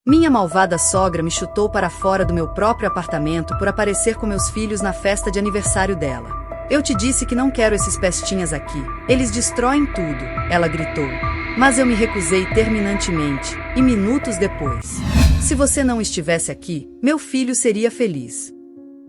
Minha malvada sogra me chutou para fora do meu próprio apartamento por aparecer com meus filhos na festa de aniversário dela. Eu te disse que não quero esses pestinhas aqui. Eles destroem tudo, ela gritou. Mas eu me recusei terminantemente, e minutos depois. Se você não estivesse aqui, meu filho seria feliz.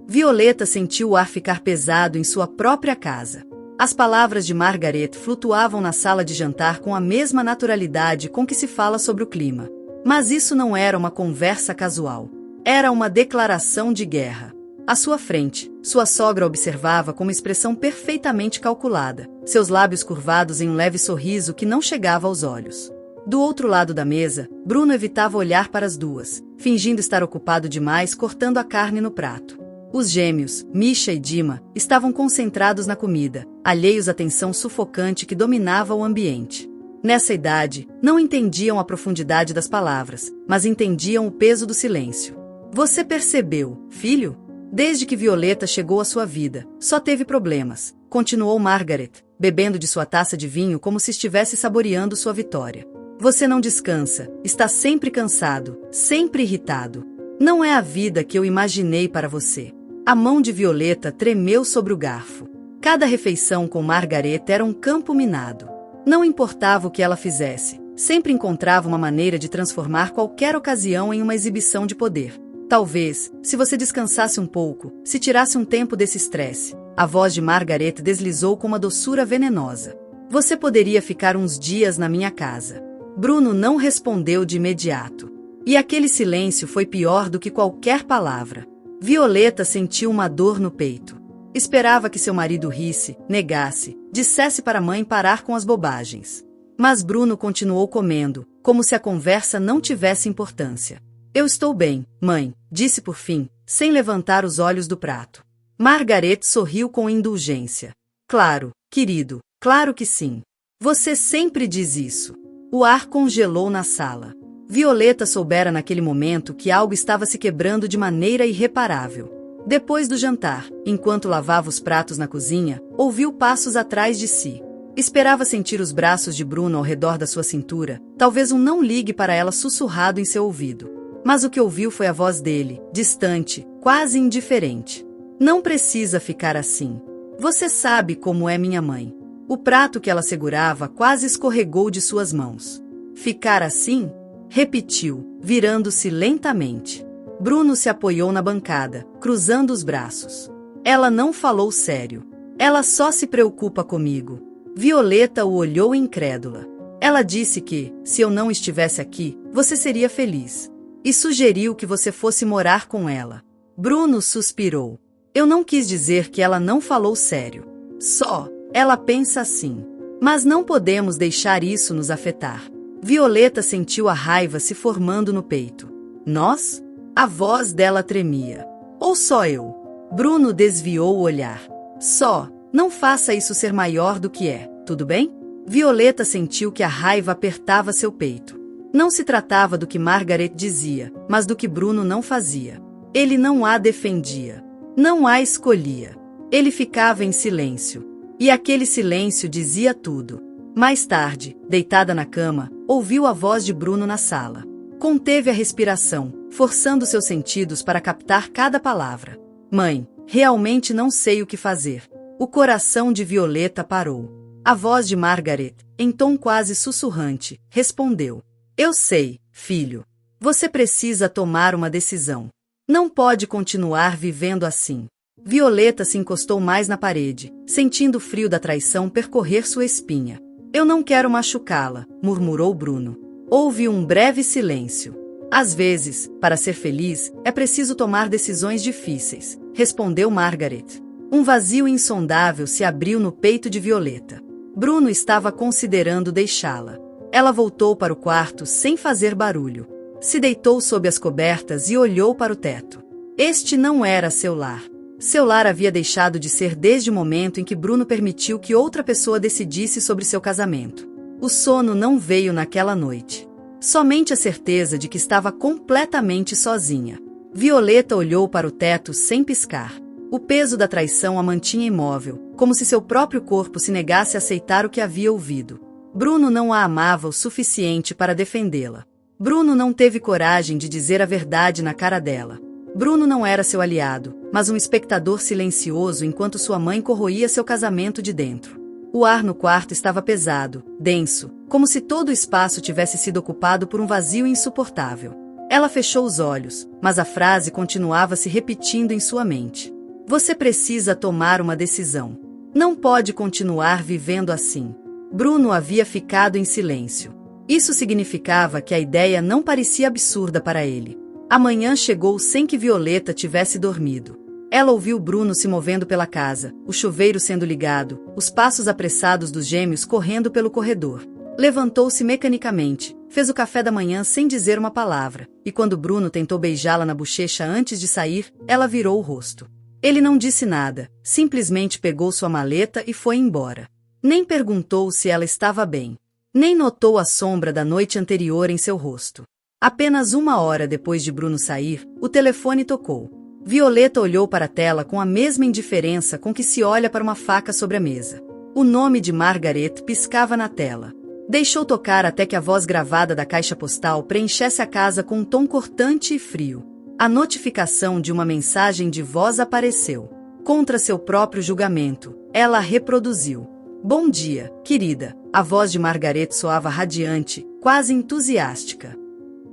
Violeta sentiu o ar ficar pesado em sua própria casa. As palavras de Margaret flutuavam na sala de jantar com a mesma naturalidade com que se fala sobre o clima. Mas isso não era uma conversa casual. Era uma declaração de guerra. À sua frente, sua sogra observava com uma expressão perfeitamente calculada, seus lábios curvados em um leve sorriso que não chegava aos olhos. Do outro lado da mesa, Bruno evitava olhar para as duas, fingindo estar ocupado demais cortando a carne no prato. Os gêmeos, Misha e Dima, estavam concentrados na comida, alheios à tensão sufocante que dominava o ambiente. Nessa idade, não entendiam a profundidade das palavras, mas entendiam o peso do silêncio. Você percebeu, filho? Desde que Violeta chegou à sua vida, só teve problemas, continuou Margaret, bebendo de sua taça de vinho como se estivesse saboreando sua vitória. Você não descansa, está sempre cansado, sempre irritado. Não é a vida que eu imaginei para você. A mão de Violeta tremeu sobre o garfo. Cada refeição com Margaret era um campo minado. Não importava o que ela fizesse, sempre encontrava uma maneira de transformar qualquer ocasião em uma exibição de poder. Talvez, se você descansasse um pouco, se tirasse um tempo desse estresse, a voz de Margaret deslizou com uma doçura venenosa. Você poderia ficar uns dias na minha casa. Bruno não respondeu de imediato. E aquele silêncio foi pior do que qualquer palavra. Violeta sentiu uma dor no peito. Esperava que seu marido risse, negasse, dissesse para a mãe parar com as bobagens. Mas Bruno continuou comendo, como se a conversa não tivesse importância. Eu estou bem, mãe, disse por fim, sem levantar os olhos do prato. Margaret sorriu com indulgência. Claro, querido, claro que sim. Você sempre diz isso. O ar congelou na sala. Violeta soubera naquele momento que algo estava se quebrando de maneira irreparável. Depois do jantar, enquanto lavava os pratos na cozinha, ouviu passos atrás de si. Esperava sentir os braços de Bruno ao redor da sua cintura, talvez um não ligue para ela sussurrado em seu ouvido. Mas o que ouviu foi a voz dele, distante, quase indiferente. Não precisa ficar assim. Você sabe como é minha mãe. O prato que ela segurava quase escorregou de suas mãos. Ficar assim? Repetiu, virando-se lentamente. Bruno se apoiou na bancada, cruzando os braços. Ela não falou sério. Ela só se preocupa comigo. Violeta o olhou incrédula. Ela disse que, se eu não estivesse aqui, você seria feliz. E sugeriu que você fosse morar com ela. Bruno suspirou. Eu não quis dizer que ela não falou sério. Só, ela pensa assim. Mas não podemos deixar isso nos afetar. Violeta sentiu a raiva se formando no peito. Nós? A voz dela tremia. Ou só eu? Bruno desviou o olhar. Só, não faça isso ser maior do que é, tudo bem? Violeta sentiu que a raiva apertava seu peito. Não se tratava do que Margaret dizia, mas do que Bruno não fazia. Ele não a defendia. Não a escolhia. Ele ficava em silêncio. E aquele silêncio dizia tudo. Mais tarde, deitada na cama, ouviu a voz de Bruno na sala. Conteve a respiração, forçando seus sentidos para captar cada palavra. Mãe, realmente não sei o que fazer. O coração de Violeta parou. A voz de Margaret, em tom quase sussurrante, respondeu. Eu sei, filho. Você precisa tomar uma decisão. Não pode continuar vivendo assim. Violeta se encostou mais na parede, sentindo o frio da traição percorrer sua espinha. Eu não quero machucá-la, murmurou Bruno. Houve um breve silêncio. Às vezes, para ser feliz, é preciso tomar decisões difíceis, respondeu Margaret. Um vazio insondável se abriu no peito de Violeta. Bruno estava considerando deixá-la. Ela voltou para o quarto sem fazer barulho. Se deitou sob as cobertas e olhou para o teto. Este não era seu lar. Seu lar havia deixado de ser desde o momento em que Bruno permitiu que outra pessoa decidisse sobre seu casamento. O sono não veio naquela noite. Somente a certeza de que estava completamente sozinha. Violeta olhou para o teto sem piscar. O peso da traição a mantinha imóvel, como se seu próprio corpo se negasse a aceitar o que havia ouvido. Bruno não a amava o suficiente para defendê-la. Bruno não teve coragem de dizer a verdade na cara dela. Bruno não era seu aliado, mas um espectador silencioso enquanto sua mãe corroía seu casamento de dentro. O ar no quarto estava pesado, denso, como se todo o espaço tivesse sido ocupado por um vazio insuportável. Ela fechou os olhos, mas a frase continuava se repetindo em sua mente. Você precisa tomar uma decisão. Não pode continuar vivendo assim. Bruno havia ficado em silêncio. Isso significava que a ideia não parecia absurda para ele. A manhã chegou sem que Violeta tivesse dormido. Ela ouviu Bruno se movendo pela casa, o chuveiro sendo ligado, os passos apressados dos gêmeos correndo pelo corredor. Levantou-se mecanicamente, fez o café da manhã sem dizer uma palavra, e quando Bruno tentou beijá-la na bochecha antes de sair, ela virou o rosto. Ele não disse nada, simplesmente pegou sua maleta e foi embora. Nem perguntou se ela estava bem. Nem notou a sombra da noite anterior em seu rosto. Apenas 1 hora depois de Bruno sair, o telefone tocou. Violeta olhou para a tela com a mesma indiferença com que se olha para uma faca sobre a mesa. O nome de Margaret piscava na tela. Deixou tocar até que a voz gravada da caixa postal preenchesse a casa com um tom cortante e frio. A notificação de uma mensagem de voz apareceu. Contra seu próprio julgamento, ela a reproduziu. Bom dia, querida. A voz de Margaret soava radiante, quase entusiástica.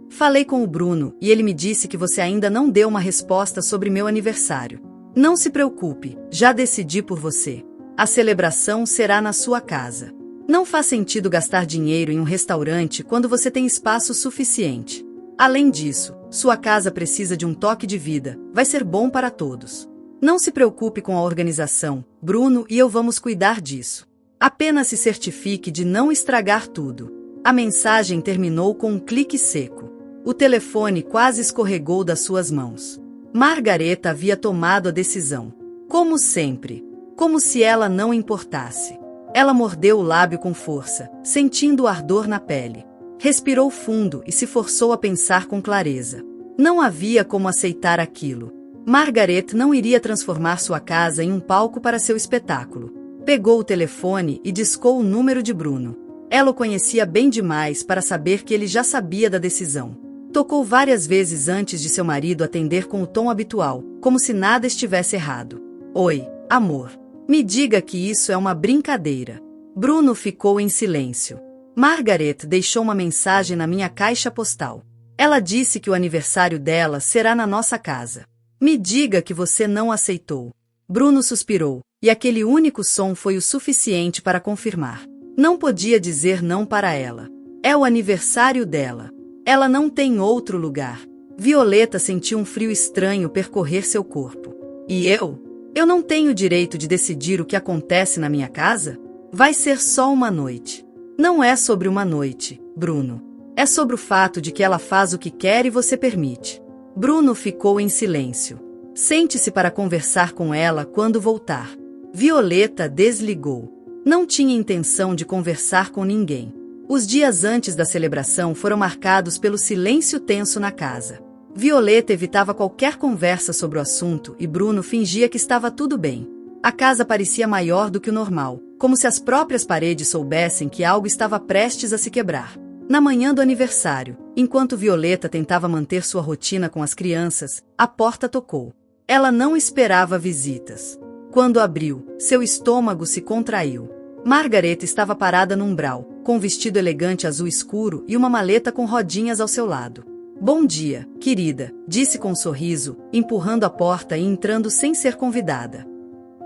Falei com o Bruno e ele me disse que você ainda não deu uma resposta sobre meu aniversário. Não se preocupe, já decidi por você. A celebração será na sua casa. Não faz sentido gastar dinheiro em um restaurante quando você tem espaço suficiente. Além disso, sua casa precisa de um toque de vida, vai ser bom para todos. Não se preocupe com a organização, Bruno e eu vamos cuidar disso. Apenas se certifique de não estragar tudo. A mensagem terminou com um clique seco. O telefone quase escorregou das suas mãos. Margareta havia tomado a decisão. Como sempre. Como se ela não importasse. Ela mordeu o lábio com força, sentindo o ardor na pele. Respirou fundo e se forçou a pensar com clareza. Não havia como aceitar aquilo. Margaret não iria transformar sua casa em um palco para seu espetáculo. Pegou o telefone e discou o número de Bruno. Ela o conhecia bem demais para saber que ele já sabia da decisão. Tocou várias vezes antes de seu marido atender com o tom habitual, como se nada estivesse errado. Oi, amor. Me diga que isso é uma brincadeira. Bruno ficou em silêncio. Margaret deixou uma mensagem na minha caixa postal. Ela disse que o aniversário dela será na nossa casa. Me diga que você não aceitou. Bruno suspirou, e aquele único som foi o suficiente para confirmar. Não podia dizer não para ela. É o aniversário dela. Ela não tem outro lugar. Violeta sentiu um frio estranho percorrer seu corpo. E eu? Eu não tenho o direito de decidir o que acontece na minha casa? Vai ser só uma noite. Não é sobre uma noite, Bruno. É sobre o fato de que ela faz o que quer e você permite. Bruno ficou em silêncio. Sente-se para conversar com ela quando voltar. Violeta desligou. Não tinha intenção de conversar com ninguém. Os dias antes da celebração foram marcados pelo silêncio tenso na casa. Violeta evitava qualquer conversa sobre o assunto e Bruno fingia que estava tudo bem. A casa parecia maior do que o normal, como se as próprias paredes soubessem que algo estava prestes a se quebrar. Na manhã do aniversário, enquanto Violeta tentava manter sua rotina com as crianças, a porta tocou. Ela não esperava visitas. Quando abriu, seu estômago se contraiu. Margaret estava parada no umbral, com um vestido elegante azul escuro e uma maleta com rodinhas ao seu lado. Bom dia, querida, disse com um sorriso, empurrando a porta e entrando sem ser convidada.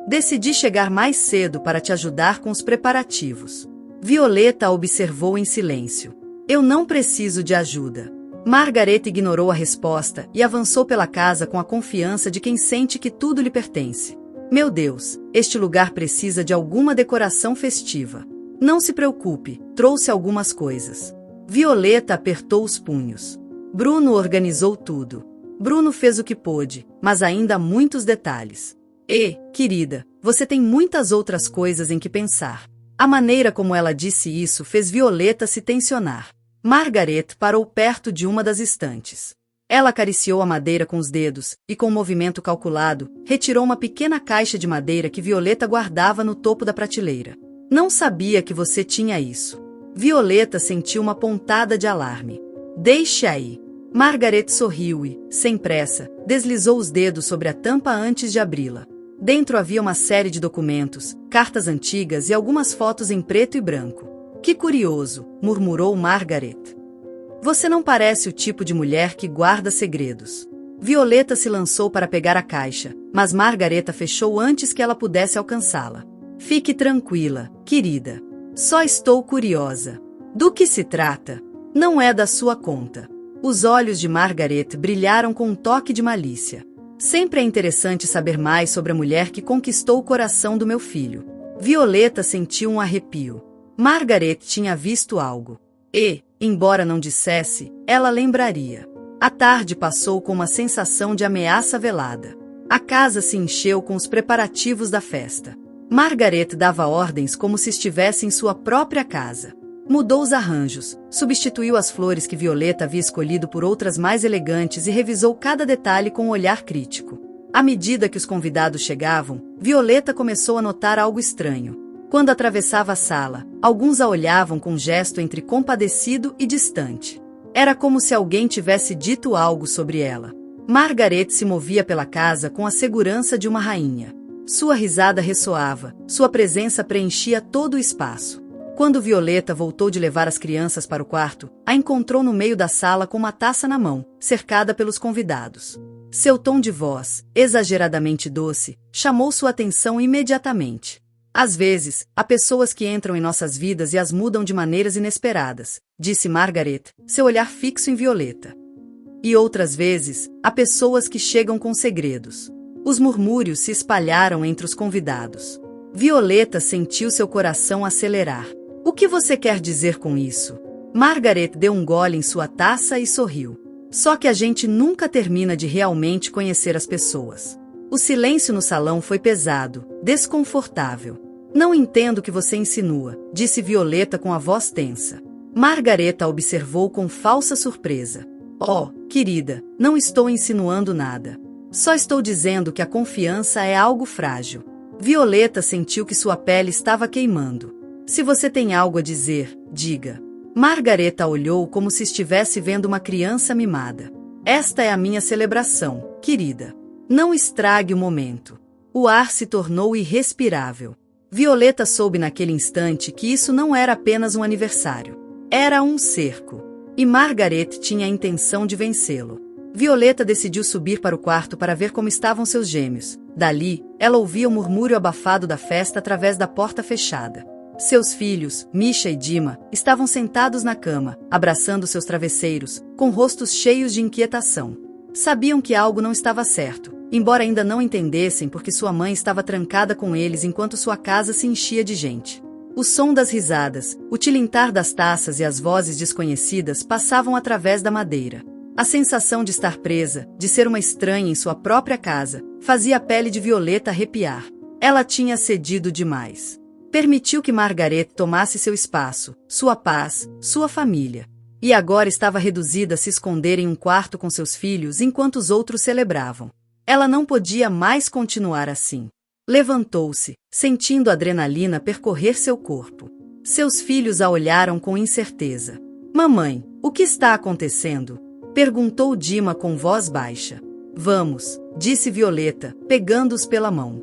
Decidi chegar mais cedo para te ajudar com os preparativos. Violeta a observou em silêncio. Eu não preciso de ajuda. Margaret ignorou a resposta e avançou pela casa com a confiança de quem sente que tudo lhe pertence. Meu Deus, este lugar precisa de alguma decoração festiva. Não se preocupe, trouxe algumas coisas. Violeta apertou os punhos. Bruno organizou tudo. Bruno fez o que pôde, mas ainda há muitos detalhes. Querida, você tem muitas outras coisas em que pensar. A maneira como ela disse isso fez Violeta se tensionar. Margaret parou perto de uma das estantes. Ela acariciou a madeira com os dedos e, com um movimento calculado, retirou uma pequena caixa de madeira que Violeta guardava no topo da prateleira. Não sabia que você tinha isso. Violeta sentiu uma pontada de alarme. Deixe aí. Margaret sorriu e, sem pressa, deslizou os dedos sobre a tampa antes de abri-la. Dentro havia uma série de documentos, cartas antigas e algumas fotos em preto e branco. Que curioso, murmurou Margaret. Você não parece o tipo de mulher que guarda segredos. Violeta se lançou para pegar a caixa, mas Margareta fechou antes que ela pudesse alcançá-la. Fique tranquila, querida. Só estou curiosa. Do que se trata? Não é da sua conta. Os olhos de Margaret brilharam com um toque de malícia. Sempre é interessante saber mais sobre a mulher que conquistou o coração do meu filho. Violeta sentiu um arrepio. Margaret tinha visto algo. E, embora não dissesse, ela lembraria. A tarde passou com uma sensação de ameaça velada. A casa se encheu com os preparativos da festa. Margaret dava ordens como se estivesse em sua própria casa. Mudou os arranjos, substituiu as flores que Violeta havia escolhido por outras mais elegantes e revisou cada detalhe com um olhar crítico. À medida que os convidados chegavam, Violeta começou a notar algo estranho. Quando atravessava a sala, alguns a olhavam com um gesto entre compadecido e distante. Era como se alguém tivesse dito algo sobre ela. Margaret se movia pela casa com a segurança de uma rainha. Sua risada ressoava, sua presença preenchia todo o espaço. Quando Violeta voltou de levar as crianças para o quarto, a encontrou no meio da sala com uma taça na mão, cercada pelos convidados. Seu tom de voz, exageradamente doce, chamou sua atenção imediatamente. Às vezes, há pessoas que entram em nossas vidas e as mudam de maneiras inesperadas, disse Margaret, seu olhar fixo em Violeta. E outras vezes, há pessoas que chegam com segredos. Os murmúrios se espalharam entre os convidados. Violeta sentiu seu coração acelerar. O que você quer dizer com isso? Margaret deu um gole em sua taça e sorriu. Só que a gente nunca termina de realmente conhecer as pessoas. O silêncio no salão foi pesado, desconfortável. Não entendo o que você insinua, disse Violeta com a voz tensa. Margareta a observou com falsa surpresa. Oh, querida, não estou insinuando nada. Só estou dizendo que a confiança é algo frágil. Violeta sentiu que sua pele estava queimando. Se você tem algo a dizer, diga. Margareta olhou como se estivesse vendo uma criança mimada. Esta é a minha celebração, querida. Não estrague o momento. O ar se tornou irrespirável. Violeta soube naquele instante que isso não era apenas um aniversário. Era um cerco. E Margaret tinha a intenção de vencê-lo. Violeta decidiu subir para o quarto para ver como estavam seus gêmeos. Dali, ela ouvia o murmúrio abafado da festa através da porta fechada. Seus filhos, Misha e Dima, estavam sentados na cama, abraçando seus travesseiros, com rostos cheios de inquietação. Sabiam que algo não estava certo, embora ainda não entendessem porque sua mãe estava trancada com eles enquanto sua casa se enchia de gente. O som das risadas, o tilintar das taças e as vozes desconhecidas passavam através da madeira. A sensação de estar presa, de ser uma estranha em sua própria casa, fazia a pele de Violeta arrepiar. Ela tinha cedido demais. Permitiu que Margaret tomasse seu espaço, sua paz, sua família. E agora estava reduzida a se esconder em um quarto com seus filhos enquanto os outros celebravam. Ela não podia mais continuar assim. Levantou-se, sentindo a adrenalina percorrer seu corpo. Seus filhos a olharam com incerteza. Mamãe, o que está acontecendo? Perguntou Dima com voz baixa. Vamos, disse Violeta, pegando-os pela mão.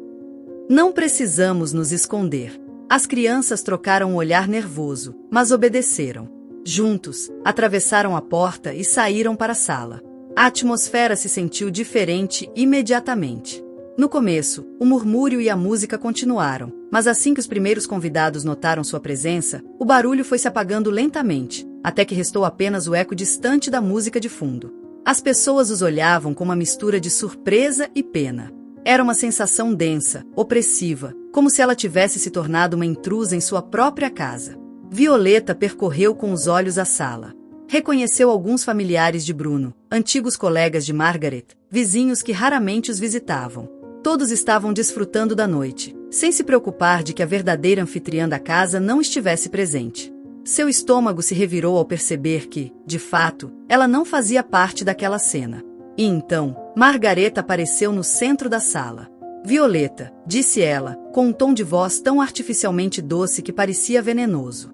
Não precisamos nos esconder. As crianças trocaram um olhar nervoso, mas obedeceram. Juntos, atravessaram a porta e saíram para a sala. A atmosfera se sentiu diferente imediatamente. No começo, o murmúrio e a música continuaram, mas assim que os primeiros convidados notaram sua presença, o barulho foi se apagando lentamente, até que restou apenas o eco distante da música de fundo. As pessoas os olhavam com uma mistura de surpresa e pena. Era uma sensação densa, opressiva, como se ela tivesse se tornado uma intrusa em sua própria casa. Violeta percorreu com os olhos a sala. Reconheceu alguns familiares de Bruno, antigos colegas de Margaret, vizinhos que raramente os visitavam. Todos estavam desfrutando da noite, sem se preocupar de que a verdadeira anfitriã da casa não estivesse presente. Seu estômago se revirou ao perceber que, de fato, ela não fazia parte daquela cena. E então, Margareta apareceu no centro da sala. Violeta, disse ela, com um tom de voz tão artificialmente doce que parecia venenoso.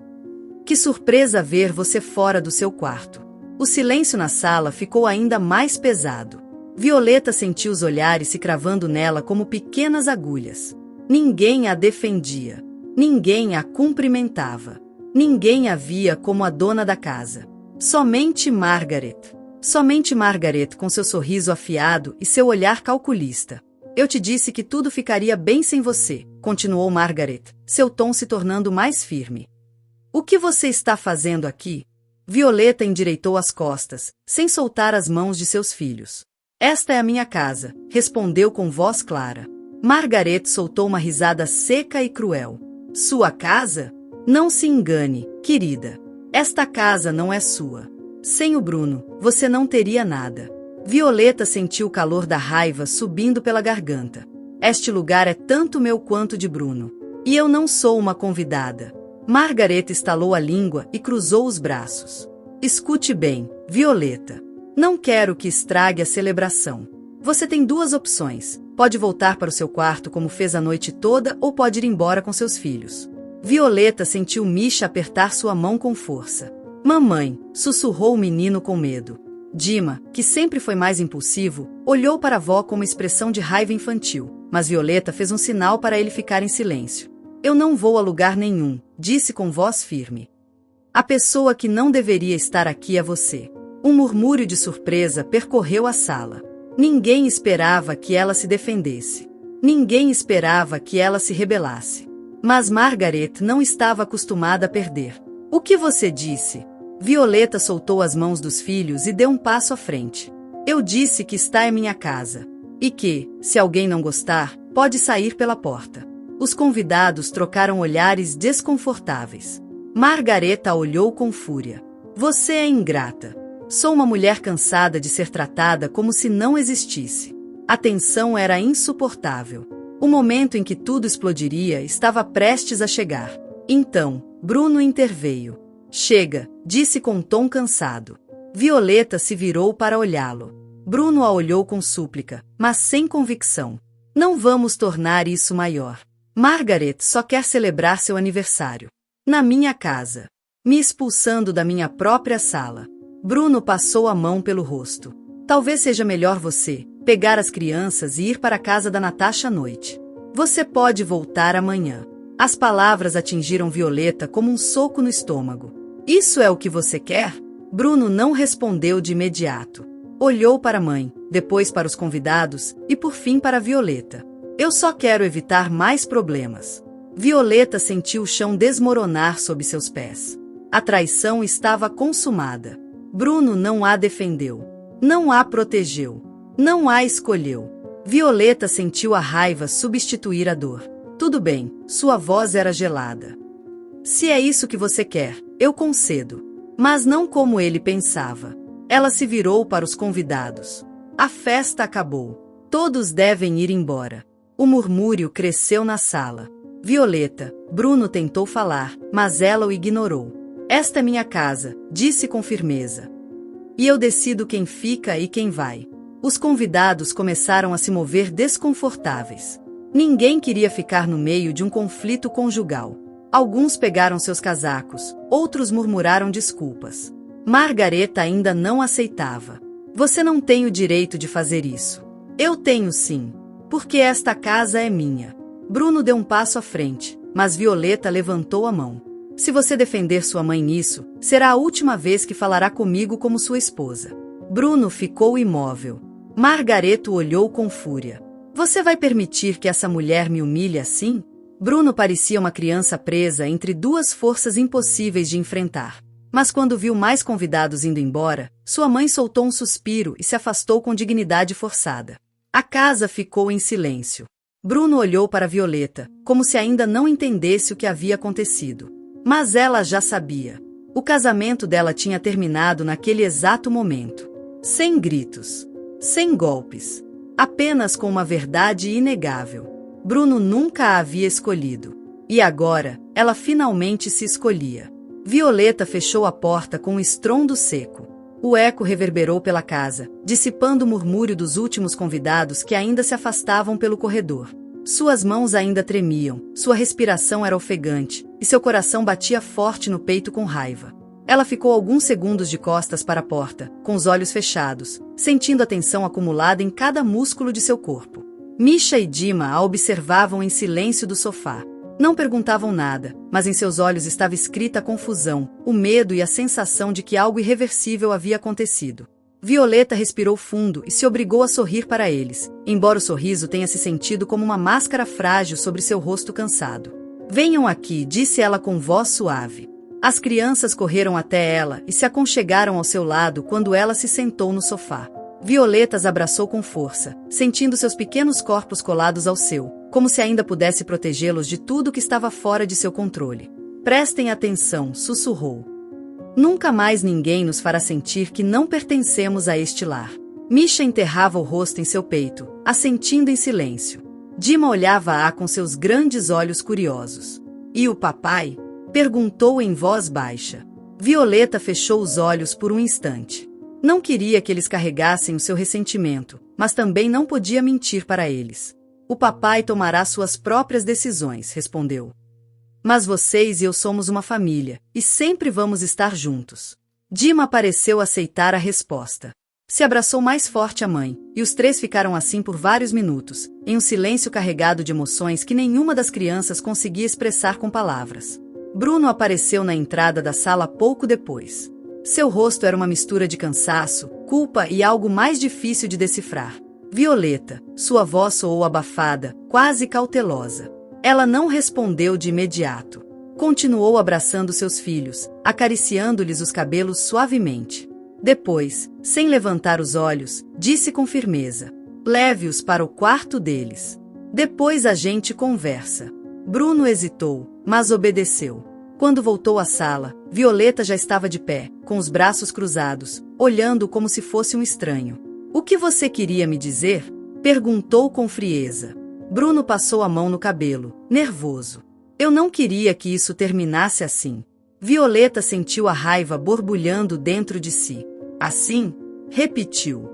Que surpresa ver você fora do seu quarto. O silêncio na sala ficou ainda mais pesado. Violeta sentiu os olhares se cravando nela como pequenas agulhas. Ninguém a defendia. Ninguém a cumprimentava. Ninguém a via como a dona da casa. Somente Margaret. Somente Margaret com seu sorriso afiado e seu olhar calculista. Eu te disse que tudo ficaria bem sem você, continuou Margaret, seu tom se tornando mais firme. O que você está fazendo aqui? Violeta endireitou as costas, sem soltar as mãos de seus filhos. Esta é a minha casa, respondeu com voz clara. Margaret soltou uma risada seca e cruel. Sua casa? Não se engane, querida. Esta casa não é sua. Sem o Bruno, você não teria nada. Violeta sentiu o calor da raiva subindo pela garganta. Este lugar é tanto meu quanto de Bruno. E eu não sou uma convidada. Margaret estalou a língua e cruzou os braços. Escute bem, Violeta. Não quero que estrague a celebração. Você tem duas opções. Pode voltar para o seu quarto como fez a noite toda ou pode ir embora com seus filhos. Violeta sentiu Misha apertar sua mão com força. Mamãe, sussurrou o menino com medo. Dima, que sempre foi mais impulsivo, olhou para a avó com uma expressão de raiva infantil, mas Violeta fez um sinal para ele ficar em silêncio. Eu não vou a lugar nenhum, disse com voz firme. A pessoa que não deveria estar aqui é você. Um murmúrio de surpresa percorreu a sala. Ninguém esperava que ela se defendesse. Ninguém esperava que ela se rebelasse. Mas Margaret não estava acostumada a perder. O que você disse? Violeta soltou as mãos dos filhos e deu um passo à frente. Eu disse que está em minha casa. E que, se alguém não gostar, pode sair pela porta. Os convidados trocaram olhares desconfortáveis. Margareta olhou com fúria. Você é ingrata. Sou uma mulher cansada de ser tratada como se não existisse. A tensão era insuportável. O momento em que tudo explodiria estava prestes a chegar. Então, Bruno interveio. Chega, disse com um tom cansado. Violeta se virou para olhá-lo. Bruno a olhou com súplica, mas sem convicção. Não vamos tornar isso maior. Margaret só quer celebrar seu aniversário. Na minha casa. Me expulsando da minha própria sala. Bruno passou a mão pelo rosto. Talvez seja melhor você pegar as crianças e ir para a casa da Natasha à noite. Você pode voltar amanhã. As palavras atingiram Violeta como um soco no estômago. Isso é o que você quer? Bruno não respondeu de imediato. Olhou para a mãe, depois para os convidados e por fim para Violeta. Eu só quero evitar mais problemas. Violeta sentiu o chão desmoronar sob seus pés. A traição estava consumada. Bruno não a defendeu. Não a protegeu. Não a escolheu. Violeta sentiu a raiva substituir a dor. Tudo bem, sua voz era gelada. Se é isso que você quer, eu concedo. Mas não como ele pensava. Ela se virou para os convidados. A festa acabou. Todos devem ir embora. O murmúrio cresceu na sala. Violeta, Bruno tentou falar, mas ela o ignorou. Esta é minha casa, disse com firmeza. E eu decido quem fica e quem vai. Os convidados começaram a se mover desconfortáveis. Ninguém queria ficar no meio de um conflito conjugal. Alguns pegaram seus casacos, outros murmuraram desculpas. Margareta ainda não aceitava. Você não tem o direito de fazer isso. Eu tenho sim. Porque esta casa é minha. Bruno deu um passo à frente, mas Violeta levantou a mão. Se você defender sua mãe nisso, será a última vez que falará comigo como sua esposa. Bruno ficou imóvel. Margareto olhou com fúria. Você vai permitir que essa mulher me humilhe assim? Bruno parecia uma criança presa entre duas forças impossíveis de enfrentar. Mas quando viu mais convidados indo embora, sua mãe soltou um suspiro e se afastou com dignidade forçada. A casa ficou em silêncio. Bruno olhou para Violeta, como se ainda não entendesse o que havia acontecido. Mas ela já sabia. O casamento dela tinha terminado naquele exato momento. Sem gritos. Sem golpes. Apenas com uma verdade inegável. Bruno nunca a havia escolhido. E agora, ela finalmente se escolhia. Violeta fechou a porta com um estrondo seco. O eco reverberou pela casa, dissipando o murmúrio dos últimos convidados que ainda se afastavam pelo corredor. Suas mãos ainda tremiam, sua respiração era ofegante, e seu coração batia forte no peito com raiva. Ela ficou alguns segundos de costas para a porta, com os olhos fechados, sentindo a tensão acumulada em cada músculo de seu corpo. Misha e Dima a observavam em silêncio do sofá. Não perguntavam nada, mas em seus olhos estava escrita a confusão, o medo e a sensação de que algo irreversível havia acontecido. Violeta respirou fundo e se obrigou a sorrir para eles, embora o sorriso tenha se sentido como uma máscara frágil sobre seu rosto cansado. "Venham aqui", disse ela com voz suave. As crianças correram até ela e se aconchegaram ao seu lado quando ela se sentou no sofá. Violeta as abraçou com força, sentindo seus pequenos corpos colados ao seu, como se ainda pudesse protegê-los de tudo que estava fora de seu controle. "Prestem atenção", sussurrou. "Nunca mais ninguém nos fará sentir que não pertencemos a este lar." Misha enterrava o rosto em seu peito, assentindo em silêncio. Dima olhava-a com seus grandes olhos curiosos. "E o papai?" perguntou em voz baixa. Violeta fechou os olhos por um instante. Não queria que eles carregassem o seu ressentimento, mas também não podia mentir para eles. "O papai tomará suas próprias decisões", respondeu. "Mas vocês e eu somos uma família, e sempre vamos estar juntos." Dima pareceu aceitar a resposta. Se abraçou mais forte à mãe, e os três ficaram assim por vários minutos, em um silêncio carregado de emoções que nenhuma das crianças conseguia expressar com palavras. Bruno apareceu na entrada da sala pouco depois. Seu rosto era uma mistura de cansaço, culpa e algo mais difícil de decifrar. "Violeta", sua voz soou abafada, quase cautelosa. Ela não respondeu de imediato. Continuou abraçando seus filhos, acariciando-lhes os cabelos suavemente. Depois, sem levantar os olhos, disse com firmeza: "Leve-os para o quarto deles. Depois a gente conversa." Bruno hesitou, mas obedeceu. Quando voltou à sala, Violeta já estava de pé, com os braços cruzados, olhando como se fosse um estranho. "O que você queria me dizer?" perguntou com frieza. Bruno passou a mão no cabelo, nervoso. "Eu não queria que isso terminasse assim." Violeta sentiu a raiva borbulhando dentro de si. "Assim?" repetiu.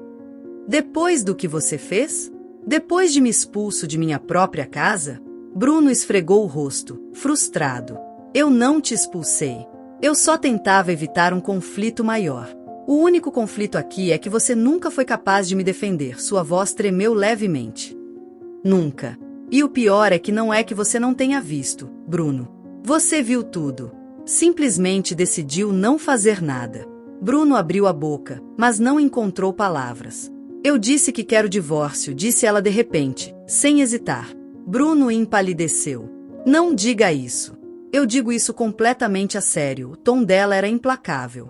"Depois do que você fez? Depois de me expulso de minha própria casa?" Bruno esfregou o rosto, frustrado. "Eu não te expulsei. Eu só tentava evitar um conflito maior. O único conflito aqui é que você nunca foi capaz de me defender." Sua voz tremeu levemente. "Nunca. E o pior é que não é que você não tenha visto, Bruno. Você viu tudo. Simplesmente decidiu não fazer nada." Bruno abriu a boca, mas não encontrou palavras. "Eu disse que quero divórcio", disse ela de repente, sem hesitar. Bruno empalideceu. "Não diga isso. Eu digo isso completamente a sério." O tom dela era implacável.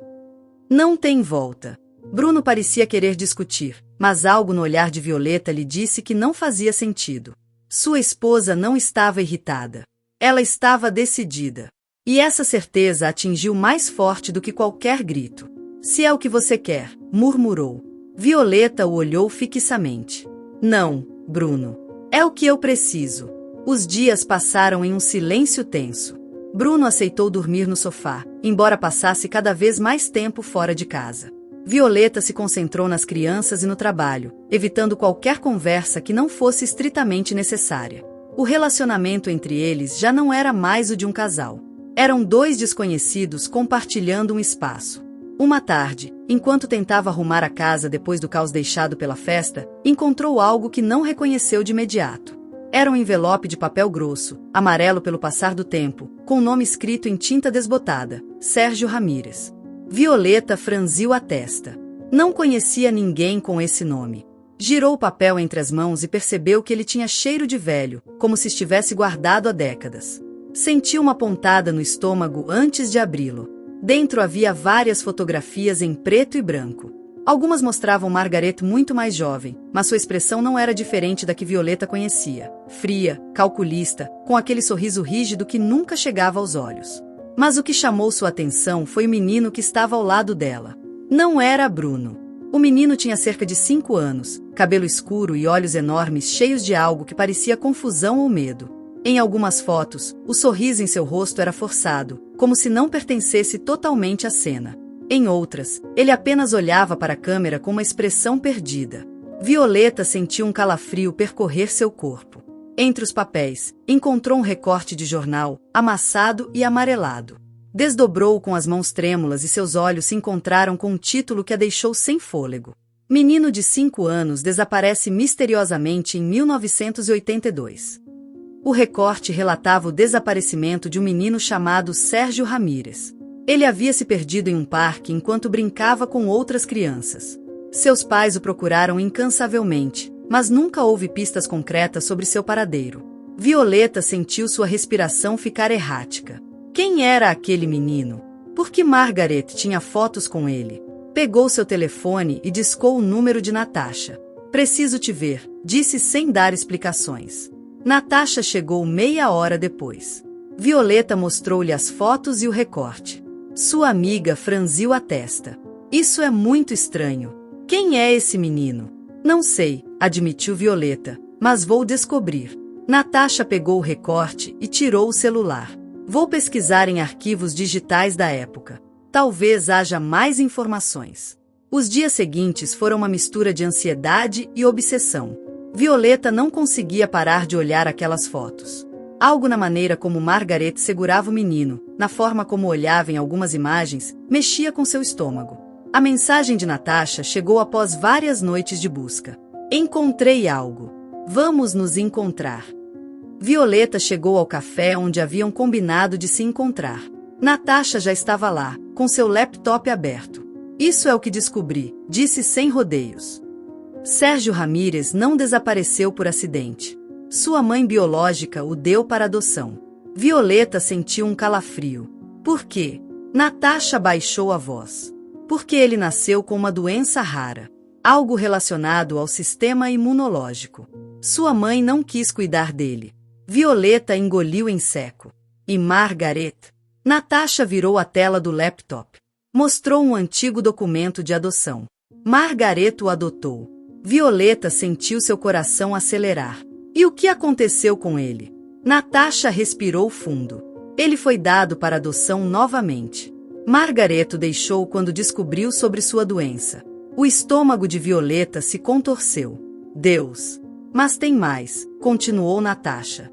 "Não tem volta." Bruno parecia querer discutir, mas algo no olhar de Violeta lhe disse que não fazia sentido. Sua esposa não estava irritada. Ela estava decidida. E essa certeza atingiu mais forte do que qualquer grito. "Se é o que você quer", murmurou. Violeta o olhou fixamente. "Não, Bruno. É o que eu preciso." Os dias passaram em um silêncio tenso. Bruno aceitou dormir no sofá, embora passasse cada vez mais tempo fora de casa. Violeta se concentrou nas crianças e no trabalho, evitando qualquer conversa que não fosse estritamente necessária. O relacionamento entre eles já não era mais o de um casal. Eram dois desconhecidos compartilhando um espaço. Uma tarde, enquanto tentava arrumar a casa depois do caos deixado pela festa, encontrou algo que não reconheceu de imediato. Era um envelope de papel grosso, amarelo pelo passar do tempo, com o nome escrito em tinta desbotada: Sérgio Ramírez. Violeta franziu a testa. Não conhecia ninguém com esse nome. Girou o papel entre as mãos e percebeu que ele tinha cheiro de velho, como se estivesse guardado há décadas. Sentiu uma pontada no estômago antes de abri-lo. Dentro havia várias fotografias em preto e branco. Algumas mostravam Margaret muito mais jovem, mas sua expressão não era diferente da que Violeta conhecia. Fria, calculista, com aquele sorriso rígido que nunca chegava aos olhos. Mas o que chamou sua atenção foi o menino que estava ao lado dela. Não era Bruno. O menino tinha cerca de 5 anos, cabelo escuro e olhos enormes cheios de algo que parecia confusão ou medo. Em algumas fotos, o sorriso em seu rosto era forçado, como se não pertencesse totalmente à cena. Em outras, ele apenas olhava para a câmera com uma expressão perdida. Violeta sentiu um calafrio percorrer seu corpo. Entre os papéis, encontrou um recorte de jornal, amassado e amarelado. Desdobrou-o com as mãos trêmulas e seus olhos se encontraram com um título que a deixou sem fôlego. Menino de 5 anos desaparece misteriosamente em 1982. O recorte relatava o desaparecimento de um menino chamado Sérgio Ramírez. Ele havia se perdido em um parque enquanto brincava com outras crianças. Seus pais o procuraram incansavelmente, mas nunca houve pistas concretas sobre seu paradeiro. Violeta sentiu sua respiração ficar errática. Quem era aquele menino? Por que Margaret tinha fotos com ele? Pegou seu telefone e discou o número de Natasha. Preciso te ver, disse sem dar explicações. Natasha chegou meia hora depois. Violeta mostrou-lhe as fotos e o recorte. Sua amiga franziu a testa. Isso é muito estranho. Quem é esse menino? Não sei, admitiu Violeta, mas vou descobrir. Natasha pegou o recorte e tirou o celular. Vou pesquisar em arquivos digitais da época. Talvez haja mais informações. Os dias seguintes foram uma mistura de ansiedade e obsessão. Violeta não conseguia parar de olhar aquelas fotos. Algo na maneira como Margaret segurava o menino, na forma como olhava em algumas imagens, mexia com seu estômago. A mensagem de Natasha chegou após várias noites de busca. Encontrei algo. Vamos nos encontrar. Violeta chegou ao café onde haviam combinado de se encontrar. Natasha já estava lá, com seu laptop aberto. Isso é o que descobri, disse sem rodeios. Sérgio Ramírez não desapareceu por acidente. Sua mãe biológica o deu para adoção. Violeta sentiu um calafrio. Por quê? Natasha baixou a voz. Porque ele nasceu com uma doença rara. Algo relacionado ao sistema imunológico. Sua mãe não quis cuidar dele. Violeta engoliu em seco. E Margaret? Natasha virou a tela do laptop. Mostrou um antigo documento de adoção. Margaret o adotou. Violeta sentiu seu coração acelerar. E o que aconteceu com ele? Natasha respirou fundo. Ele foi dado para adoção novamente. Margaret o deixou quando descobriu sobre sua doença. O estômago de Violeta se contorceu. Deus! Mas tem mais, continuou Natasha.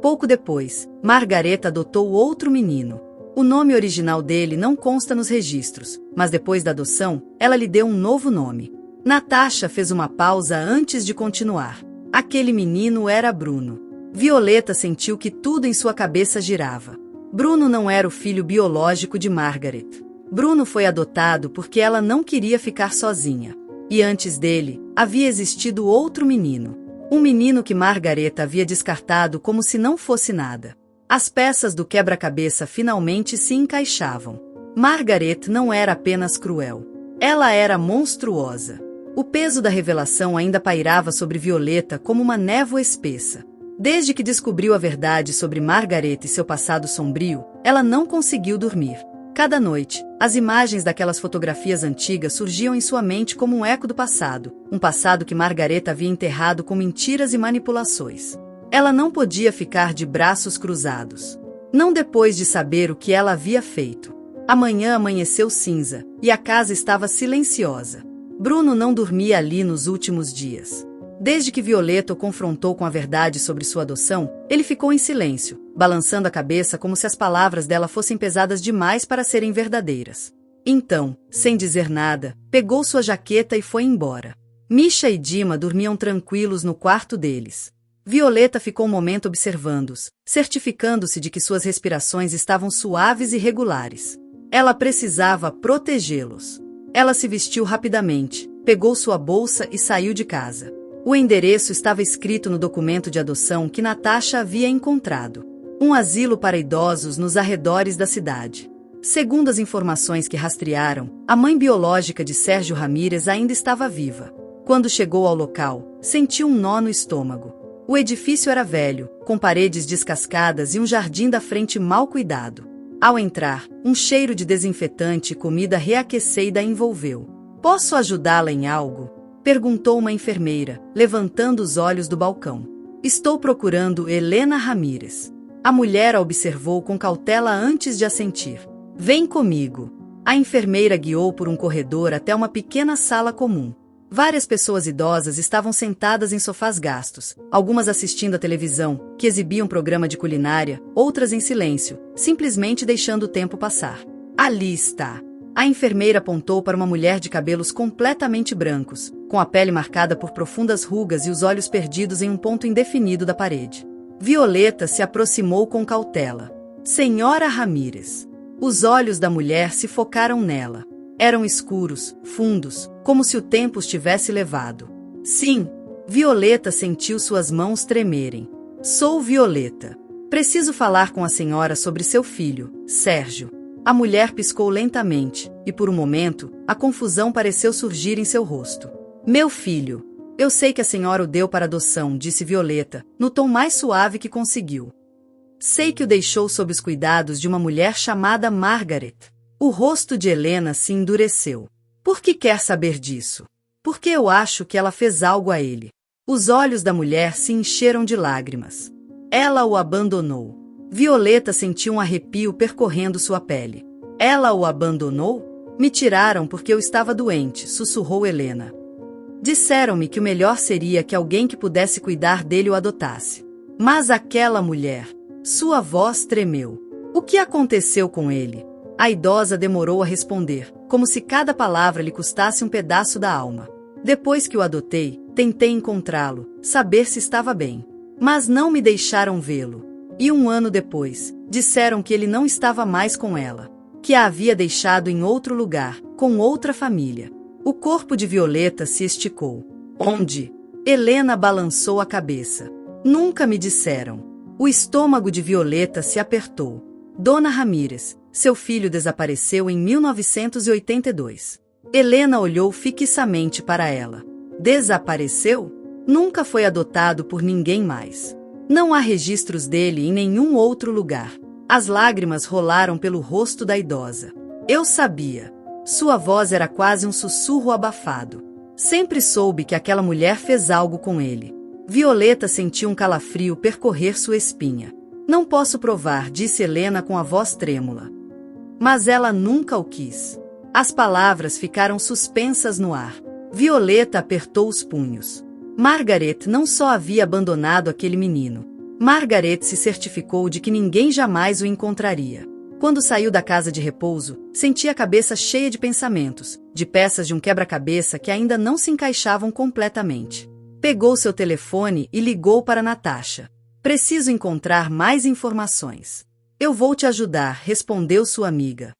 Pouco depois, Margaret adotou outro menino. O nome original dele não consta nos registros, mas depois da adoção, ela lhe deu um novo nome. Natasha fez uma pausa antes de continuar. Aquele menino era Bruno. Violeta sentiu que tudo em sua cabeça girava. Bruno não era o filho biológico de Margaret. Bruno foi adotado porque ela não queria ficar sozinha. E antes dele, havia existido outro menino. Um menino que Margaret havia descartado como se não fosse nada. As peças do quebra-cabeça finalmente se encaixavam. Margaret não era apenas cruel. Ela era monstruosa. O peso da revelação ainda pairava sobre Violeta como uma névoa espessa. Desde que descobriu a verdade sobre Margaret e seu passado sombrio, ela não conseguiu dormir. Cada noite, as imagens daquelas fotografias antigas surgiam em sua mente como um eco do passado, um passado que Margaret havia enterrado com mentiras e manipulações. Ela não podia ficar de braços cruzados. Não depois de saber o que ela havia feito. A manhã amanheceu cinza, e a casa estava silenciosa. Bruno não dormia ali nos últimos dias. Desde que Violeta o confrontou com a verdade sobre sua adoção, ele ficou em silêncio, balançando a cabeça como se as palavras dela fossem pesadas demais para serem verdadeiras. Então, sem dizer nada, pegou sua jaqueta e foi embora. Misha e Dima dormiam tranquilos no quarto deles. Violeta ficou um momento observando-os, certificando-se de que suas respirações estavam suaves e regulares. Ela precisava protegê-los. Ela se vestiu rapidamente, pegou sua bolsa e saiu de casa. O endereço estava escrito no documento de adoção que Natasha havia encontrado. Um asilo para idosos nos arredores da cidade. Segundo as informações que rastrearam, a mãe biológica de Sérgio Ramírez ainda estava viva. Quando chegou ao local, sentiu um nó no estômago. O edifício era velho, com paredes descascadas e um jardim da frente mal cuidado. Ao entrar, um cheiro de desinfetante e comida reaquecida a envolveu. "Posso ajudá-la em algo?" perguntou uma enfermeira, levantando os olhos do balcão. "Estou procurando Helena Ramírez." A mulher a observou com cautela antes de assentir. "Vem comigo." A enfermeira guiou por um corredor até uma pequena sala comum. Várias pessoas idosas estavam sentadas em sofás gastos, algumas assistindo à televisão, que exibia um programa de culinária, outras em silêncio, simplesmente deixando o tempo passar. Ali está. A enfermeira apontou para uma mulher de cabelos completamente brancos, com a pele marcada por profundas rugas e os olhos perdidos em um ponto indefinido da parede. Violeta se aproximou com cautela. Senhora Ramírez. Os olhos da mulher se focaram nela. Eram escuros, fundos, como se o tempo os tivesse levado. Sim, Violeta sentiu suas mãos tremerem. Sou Violeta. Preciso falar com a senhora sobre seu filho, Sérgio. A mulher piscou lentamente, e por um momento, a confusão pareceu surgir em seu rosto. Meu filho. Eu sei que a senhora o deu para adoção, disse Violeta, no tom mais suave que conseguiu. Sei que o deixou sob os cuidados de uma mulher chamada Margaret. O rosto de Helena se endureceu. Por que quer saber disso? Porque eu acho que ela fez algo a ele. Os olhos da mulher se encheram de lágrimas. Ela o abandonou. Violeta sentiu um arrepio percorrendo sua pele. Ela o abandonou? Me tiraram porque eu estava doente, sussurrou Helena. Disseram-me que o melhor seria que alguém que pudesse cuidar dele o adotasse. Mas aquela mulher... Sua voz tremeu. O que aconteceu com ele? A idosa demorou a responder, como se cada palavra lhe custasse um pedaço da alma. Depois que o adotei, tentei encontrá-lo, saber se estava bem. Mas não me deixaram vê-lo. E 1 ano depois, disseram que ele não estava mais com ela. Que a havia deixado em outro lugar, com outra família. O corpo de Violeta se esticou. Onde? Helena balançou a cabeça. Nunca me disseram. O estômago de Violeta se apertou. Dona Ramírez, seu filho desapareceu em 1982. Helena olhou fixamente para ela. Desapareceu? Nunca foi adotado por ninguém mais. Não há registros dele em nenhum outro lugar. As lágrimas rolaram pelo rosto da idosa. Eu sabia. Sua voz era quase um sussurro abafado. Sempre soube que aquela mulher fez algo com ele. Violeta sentiu um calafrio percorrer sua espinha. Não posso provar, disse Helena com a voz trêmula. Mas ela nunca o quis. As palavras ficaram suspensas no ar. Violeta apertou os punhos. Margaret não só havia abandonado aquele menino. Margaret se certificou de que ninguém jamais o encontraria. Quando saiu da casa de repouso, sentia a cabeça cheia de pensamentos, de peças de um quebra-cabeça que ainda não se encaixavam completamente. Pegou seu telefone e ligou para Natasha. Preciso encontrar mais informações. Eu vou te ajudar, respondeu sua amiga.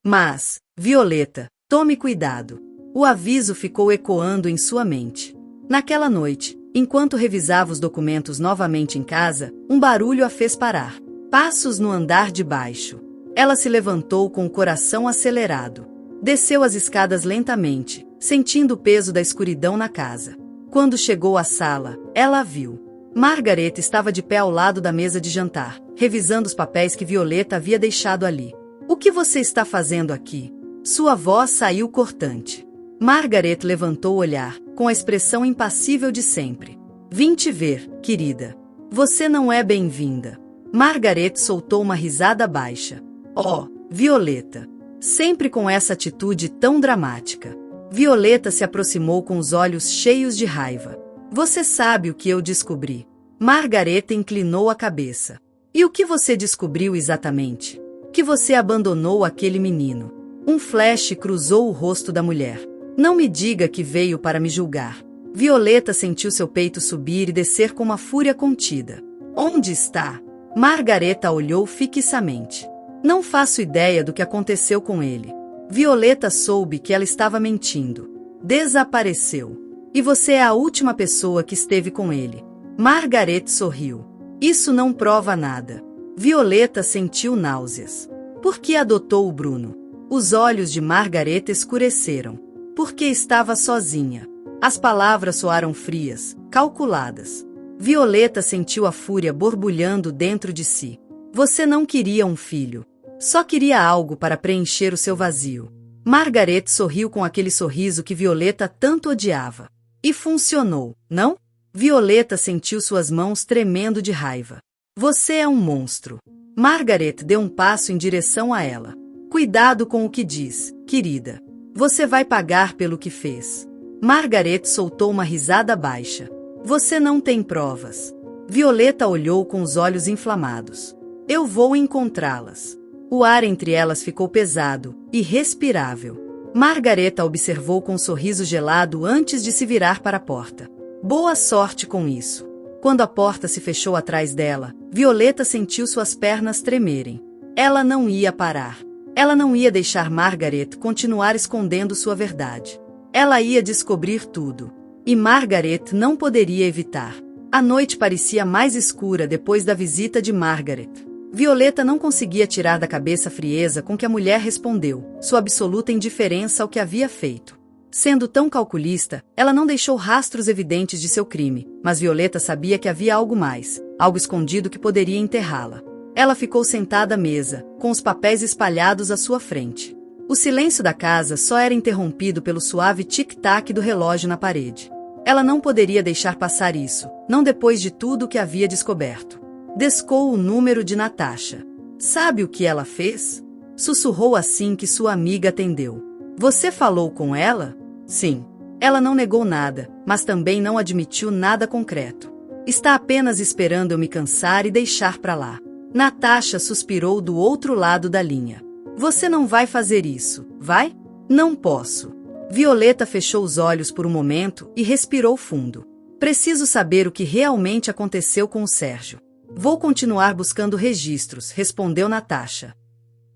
Mas, Violeta, tome cuidado. O aviso ficou ecoando em sua mente. Naquela noite, enquanto revisava os documentos novamente em casa, um barulho a fez parar. Passos no andar de baixo. Ela se levantou com o coração acelerado. Desceu as escadas lentamente, sentindo o peso da escuridão na casa. Quando chegou à sala, ela a viu. Margaret estava de pé ao lado da mesa de jantar, revisando os papéis que Violeta havia deixado ali. O que você está fazendo aqui? Sua voz saiu cortante. Margaret levantou o olhar, com a expressão impassível de sempre. Vim te ver, querida. Você não é bem-vinda. Margaret soltou uma risada baixa. Oh, Violeta. Sempre com essa atitude tão dramática. Violeta se aproximou com os olhos cheios de raiva. Você sabe o que eu descobri. Margareta inclinou a cabeça. E o que você descobriu exatamente? Que você abandonou aquele menino. Um flash cruzou o rosto da mulher. Não me diga que veio para me julgar. Violeta sentiu seu peito subir e descer com uma fúria contida. Onde está? Margareta olhou fixamente. Não faço ideia do que aconteceu com ele. Violeta soube que ela estava mentindo. Desapareceu. E você é a última pessoa que esteve com ele. Margaret sorriu. Isso não prova nada. Violeta sentiu náuseas. Por que adotou o Bruno? Os olhos de Margaret escureceram. Porque estava sozinha. As palavras soaram frias, calculadas. Violeta sentiu a fúria borbulhando dentro de si. Você não queria um filho. Só queria algo para preencher o seu vazio. Margaret sorriu com aquele sorriso que Violeta tanto odiava. E funcionou, não? Violeta sentiu suas mãos tremendo de raiva. Você é um monstro. Margaret deu um passo em direção a ela. Cuidado com o que diz, querida. Você vai pagar pelo que fez. Margaret soltou uma risada baixa. Você não tem provas. Violeta olhou com os olhos inflamados. Eu vou encontrá-las. O ar entre elas ficou pesado, irrespirável. Margaret a observou com um sorriso gelado antes de se virar para a porta. Boa sorte com isso. Quando a porta se fechou atrás dela, Violeta sentiu suas pernas tremerem. Ela não ia parar. Ela não ia deixar Margaret continuar escondendo sua verdade. Ela ia descobrir tudo. E Margaret não poderia evitar. A noite parecia mais escura depois da visita de Margaret. Violeta não conseguia tirar da cabeça a frieza com que a mulher respondeu, sua absoluta indiferença ao que havia feito. Sendo tão calculista, ela não deixou rastros evidentes de seu crime, mas Violeta sabia que havia algo mais, algo escondido que poderia enterrá-la. Ela ficou sentada à mesa, com os papéis espalhados à sua frente. O silêncio da casa só era interrompido pelo suave tic-tac do relógio na parede. Ela não poderia deixar passar isso, não depois de tudo o que havia descoberto. Descou o número de Natasha. Sabe o que ela fez? Sussurrou assim que sua amiga atendeu. Você falou com ela? Sim. Ela não negou nada, mas também não admitiu nada concreto. Está apenas esperando eu me cansar e deixar pra lá. Natasha suspirou do outro lado da linha. Você não vai fazer isso, vai? Não posso. Violeta fechou os olhos por um momento e respirou fundo. Preciso saber o que realmente aconteceu com o Sérgio. Vou continuar buscando registros, respondeu Natasha.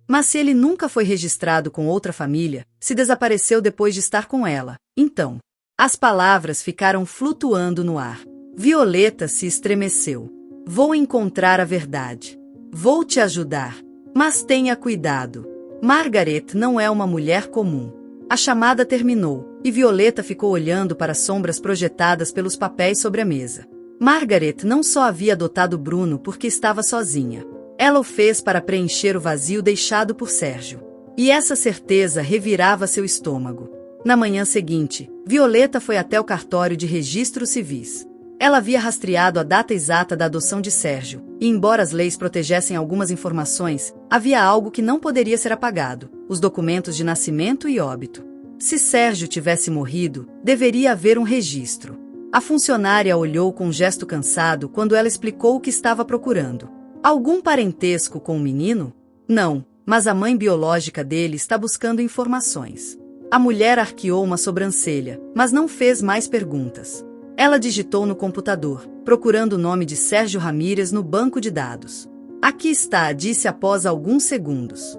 Mas se ele nunca foi registrado com outra família, se desapareceu depois de estar com ela, então... As palavras ficaram flutuando no ar. Violeta se estremeceu. Vou encontrar a verdade. Vou te ajudar. Mas tenha cuidado. Margaret não é uma mulher comum. A chamada terminou, e Violeta ficou olhando para as sombras projetadas pelos papéis sobre a mesa. Margaret não só havia adotado Bruno porque estava sozinha. Ela o fez para preencher o vazio deixado por Sérgio. E essa certeza revirava seu estômago. Na manhã seguinte, Violeta foi até o cartório de registros civis. Ela havia rastreado a data exata da adoção de Sérgio, e embora as leis protegessem algumas informações, havia algo que não poderia ser apagado: os documentos de nascimento e óbito. Se Sérgio tivesse morrido, deveria haver um registro. A funcionária olhou com um gesto cansado quando ela explicou o que estava procurando. Algum parentesco com o menino? Não, mas a mãe biológica dele está buscando informações. A mulher arqueou uma sobrancelha, mas não fez mais perguntas. Ela digitou no computador, procurando o nome de Sérgio Ramírez no banco de dados. Aqui está, disse após alguns segundos.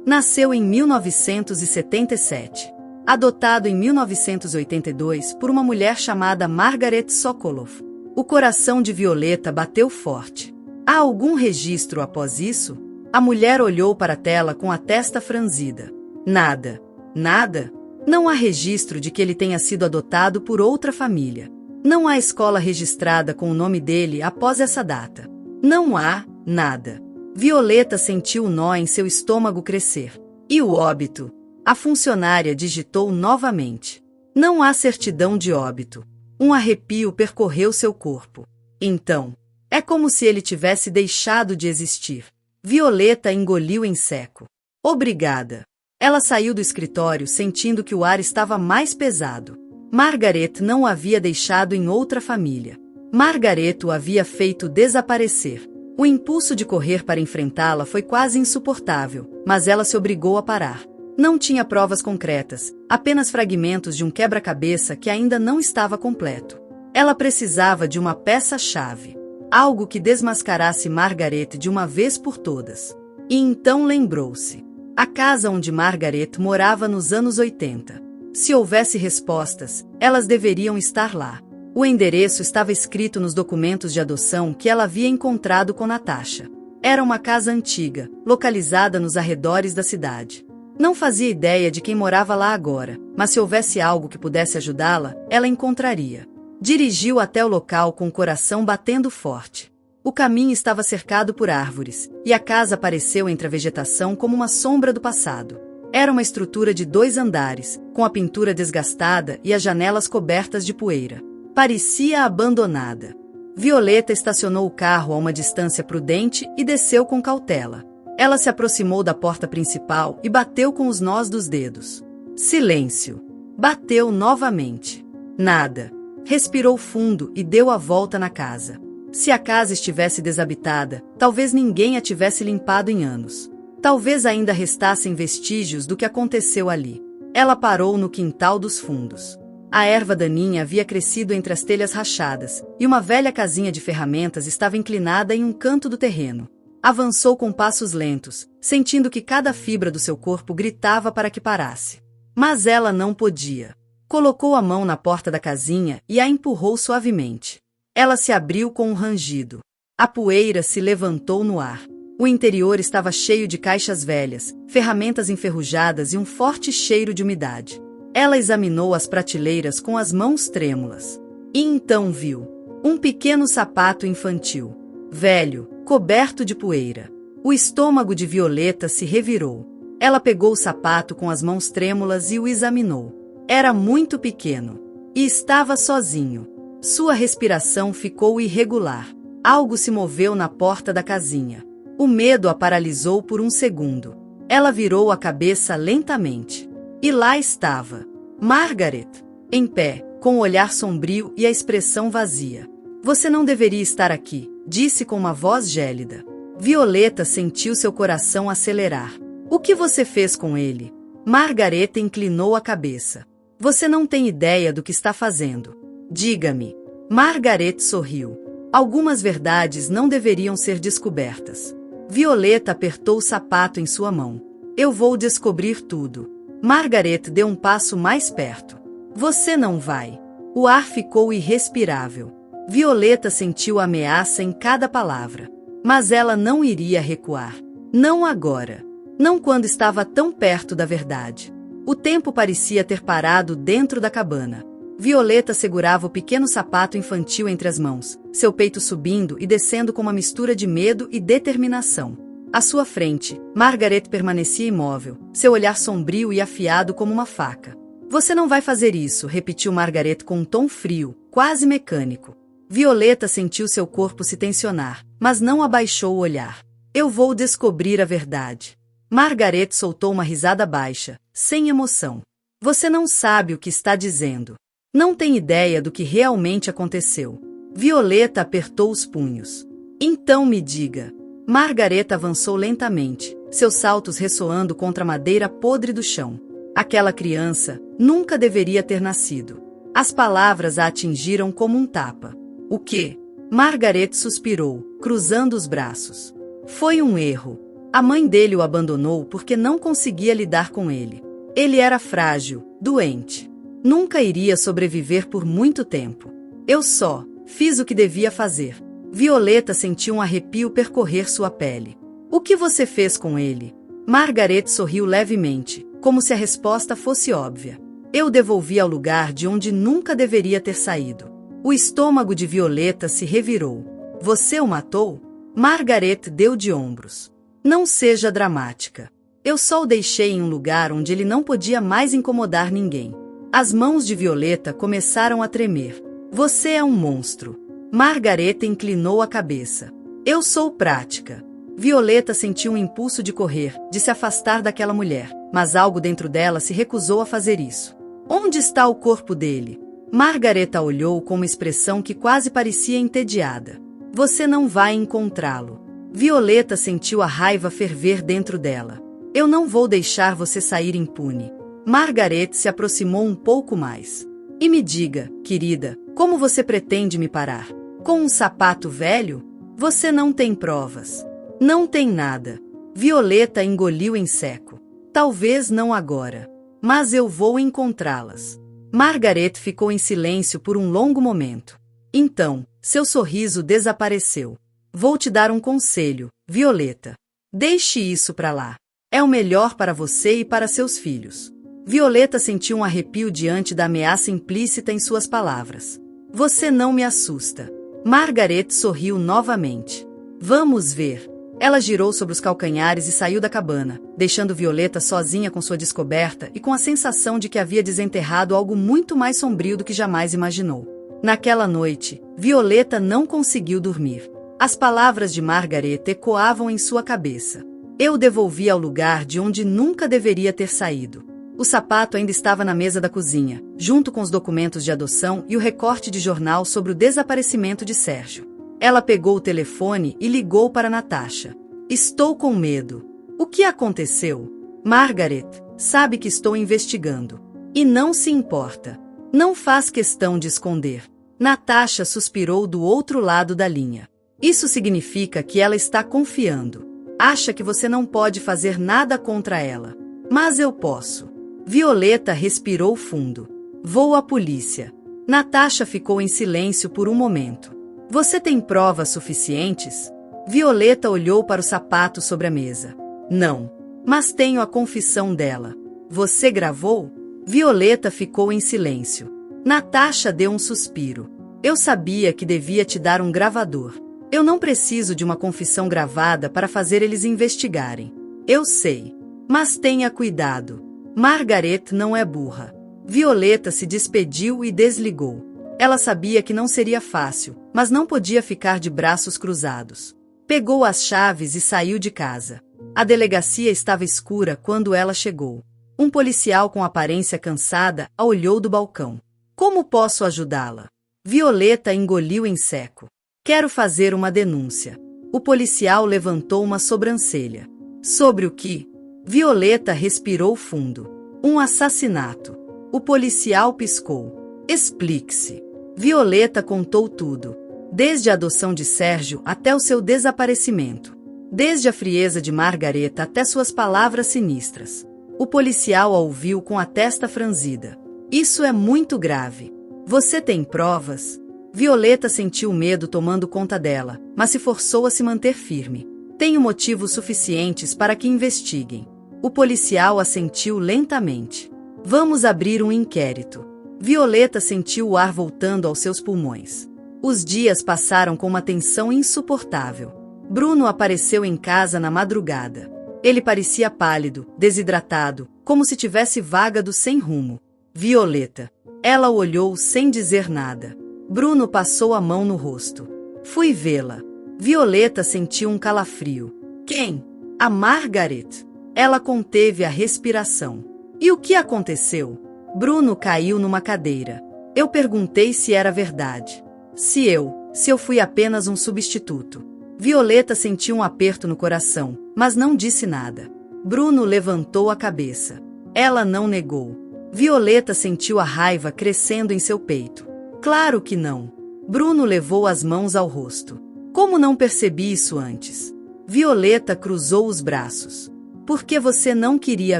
Nasceu em 1977. Adotado em 1982 por uma mulher chamada Margaret Sokolov. O coração de Violeta bateu forte. Há algum registro após isso? A mulher olhou para a tela com a testa franzida. Nada. Nada? Não há registro de que ele tenha sido adotado por outra família. Não há escola registrada com o nome dele após essa data. Não há nada. Violeta sentiu o nó em seu estômago crescer. E o óbito? A funcionária digitou novamente. Não há certidão de óbito. Um arrepio percorreu seu corpo. Então, é como se ele tivesse deixado de existir. Violeta engoliu em seco. Obrigada. Ela saiu do escritório sentindo que o ar estava mais pesado. Margaret não o havia deixado em outra família. Margaret o havia feito desaparecer. O impulso de correr para enfrentá-la foi quase insuportável, mas ela se obrigou a parar. Não tinha provas concretas, apenas fragmentos de um quebra-cabeça que ainda não estava completo. Ela precisava de uma peça-chave. Algo que desmascarasse Margaret de uma vez por todas. E então lembrou-se. A casa onde Margaret morava nos anos 80. Se houvesse respostas, elas deveriam estar lá. O endereço estava escrito nos documentos de adoção que ela havia encontrado com Natasha. Era uma casa antiga, localizada nos arredores da cidade. Não fazia ideia de quem morava lá agora, mas se houvesse algo que pudesse ajudá-la, ela encontraria. Dirigiu até o local com o coração batendo forte. O caminho estava cercado por árvores, e a casa apareceu entre a vegetação como uma sombra do passado. Era uma estrutura de 2 andares, com a pintura desgastada e as janelas cobertas de poeira. Parecia abandonada. Violeta estacionou o carro a uma distância prudente e desceu com cautela. Ela se aproximou da porta principal e bateu com os nós dos dedos. Silêncio. Bateu novamente. Nada. Respirou fundo e deu a volta na casa. Se a casa estivesse desabitada, talvez ninguém a tivesse limpado em anos. Talvez ainda restassem vestígios do que aconteceu ali. Ela parou no quintal dos fundos. A erva daninha havia crescido entre as telhas rachadas, e uma velha casinha de ferramentas estava inclinada em um canto do terreno. Avançou com passos lentos, sentindo que cada fibra do seu corpo gritava para que parasse. Mas ela não podia. Colocou a mão na porta da casinha e a empurrou suavemente. Ela se abriu com um rangido. A poeira se levantou no ar. O interior estava cheio de caixas velhas, ferramentas enferrujadas e um forte cheiro de umidade. Ela examinou as prateleiras com as mãos trêmulas. E então viu um pequeno sapato infantil, velho, coberto de poeira. O estômago de Violeta se revirou. Ela pegou o sapato com as mãos trêmulas e o examinou. Era muito pequeno. E estava sozinho. Sua respiração ficou irregular. Algo se moveu na porta da casinha. O medo a paralisou por um segundo. Ela virou a cabeça lentamente. E lá estava Margaret, em pé, com o olhar sombrio e a expressão vazia. Você não deveria estar aqui, disse com uma voz gélida. Violeta sentiu seu coração acelerar. O que você fez com ele? Margaret inclinou a cabeça. Você não tem ideia do que está fazendo. Diga-me. Margaret sorriu. Algumas verdades não deveriam ser descobertas. Violeta apertou o sapato em sua mão. Eu vou descobrir tudo. Margaret deu um passo mais perto. Você não vai. O ar ficou irrespirável. Violeta sentiu a ameaça em cada palavra. Mas ela não iria recuar. Não agora. Não quando estava tão perto da verdade. O tempo parecia ter parado dentro da cabana. Violeta segurava o pequeno sapato infantil entre as mãos, seu peito subindo e descendo com uma mistura de medo e determinação. À sua frente, Margaret permanecia imóvel, seu olhar sombrio e afiado como uma faca. Você não vai fazer isso, repetiu Margaret com um tom frio, quase mecânico. Violeta sentiu seu corpo se tensionar, mas não abaixou o olhar. Eu vou descobrir a verdade. Margaret soltou uma risada baixa, sem emoção. Você não sabe o que está dizendo. Não tem ideia do que realmente aconteceu. Violeta apertou os punhos. Então me diga. Margaret avançou lentamente, seus saltos ressoando contra a madeira podre do chão. Aquela criança nunca deveria ter nascido. As palavras a atingiram como um tapa. O quê? Margaret suspirou, cruzando os braços. Foi um erro. A mãe dele o abandonou porque não conseguia lidar com ele. Ele era frágil, doente. Nunca iria sobreviver por muito tempo. Eu só fiz o que devia fazer. Violeta sentiu um arrepio percorrer sua pele. O que você fez com ele? Margaret sorriu levemente, como se a resposta fosse óbvia. Eu devolvi ao lugar de onde nunca deveria ter saído. O estômago de Violeta se revirou. Você o matou? Margaret deu de ombros. Não seja dramática. Eu só o deixei em um lugar onde ele não podia mais incomodar ninguém. As mãos de Violeta começaram a tremer. Você é um monstro. Margaret inclinou a cabeça. Eu sou prática. Violeta sentiu um impulso de correr, de se afastar daquela mulher, mas algo dentro dela se recusou a fazer isso. Onde está o corpo dele? Margaret a olhou com uma expressão que quase parecia entediada. Você não vai encontrá-lo. Violeta sentiu a raiva ferver dentro dela. Eu não vou deixar você sair impune. Margaret se aproximou um pouco mais. E me diga, querida, como você pretende me parar? Com um sapato velho? Você não tem provas. Não tem nada. Violeta engoliu em seco. Talvez não agora. Mas eu vou encontrá-las. Margaret ficou em silêncio por um longo momento. Então, seu sorriso desapareceu. Vou te dar um conselho, Violeta. Deixe isso pra lá. É o melhor para você e para seus filhos. Violeta sentiu um arrepio diante da ameaça implícita em suas palavras. Você não me assusta. Margaret sorriu novamente. Vamos ver. Ela girou sobre os calcanhares e saiu da cabana, deixando Violeta sozinha com sua descoberta e com a sensação de que havia desenterrado algo muito mais sombrio do que jamais imaginou. Naquela noite, Violeta não conseguiu dormir. As palavras de Margaret ecoavam em sua cabeça. Eu devolvi ao lugar de onde nunca deveria ter saído. O sapato ainda estava na mesa da cozinha, junto com os documentos de adoção e o recorte de jornal sobre o desaparecimento de Sérgio. Ela pegou o telefone e ligou para Natasha. Estou com medo. O que aconteceu? Margaret, sabe que estou investigando. E não se importa. Não faz questão de esconder. Natasha suspirou do outro lado da linha. Isso significa que ela está confiando. Acha que você não pode fazer nada contra ela. Mas eu posso. Violeta respirou fundo. Vou à polícia. Natasha ficou em silêncio por um momento. Você tem provas suficientes? Violeta olhou para o sapato sobre a mesa. Não. Mas tenho a confissão dela. Você gravou? Violeta ficou em silêncio. Natasha deu um suspiro. Eu sabia que devia te dar um gravador. Eu não preciso de uma confissão gravada para fazer eles investigarem. Eu sei. Mas tenha cuidado. Margaret não é burra. Violeta se despediu e desligou. Ela sabia que não seria fácil, mas não podia ficar de braços cruzados. Pegou as chaves e saiu de casa. A delegacia estava escura quando ela chegou. Um policial com aparência cansada a olhou do balcão. Como posso ajudá-la? Violeta engoliu em seco. Quero fazer uma denúncia. O policial levantou uma sobrancelha. Sobre o que? Violeta respirou fundo. Um assassinato. O policial piscou. Explique-se. Violeta contou tudo. Desde a adoção de Sérgio até o seu desaparecimento. Desde a frieza de Margaret até suas palavras sinistras. O policial a ouviu com a testa franzida. Isso é muito grave. Você tem provas? Violeta sentiu medo tomando conta dela, mas se forçou a se manter firme. Tenho motivos suficientes para que investiguem. O policial assentiu lentamente. Vamos abrir um inquérito. Violeta sentiu o ar voltando aos seus pulmões. Os dias passaram com uma tensão insuportável. Bruno apareceu em casa na madrugada. Ele parecia pálido, desidratado, como se tivesse vagado sem rumo. Violeta. Ela o olhou sem dizer nada. Bruno passou a mão no rosto. Fui vê-la. Violeta sentiu um calafrio. Quem? A Margaret. Ela conteve a respiração. E o que aconteceu? Bruno caiu numa cadeira. Eu perguntei se era verdade. Se eu fui apenas um substituto. Violeta sentiu um aperto no coração, mas não disse nada. Bruno levantou a cabeça. Ela não negou. Violeta sentiu a raiva crescendo em seu peito. Claro que não. Bruno levou as mãos ao rosto. Como não percebi isso antes? Violeta cruzou os braços. Por que você não queria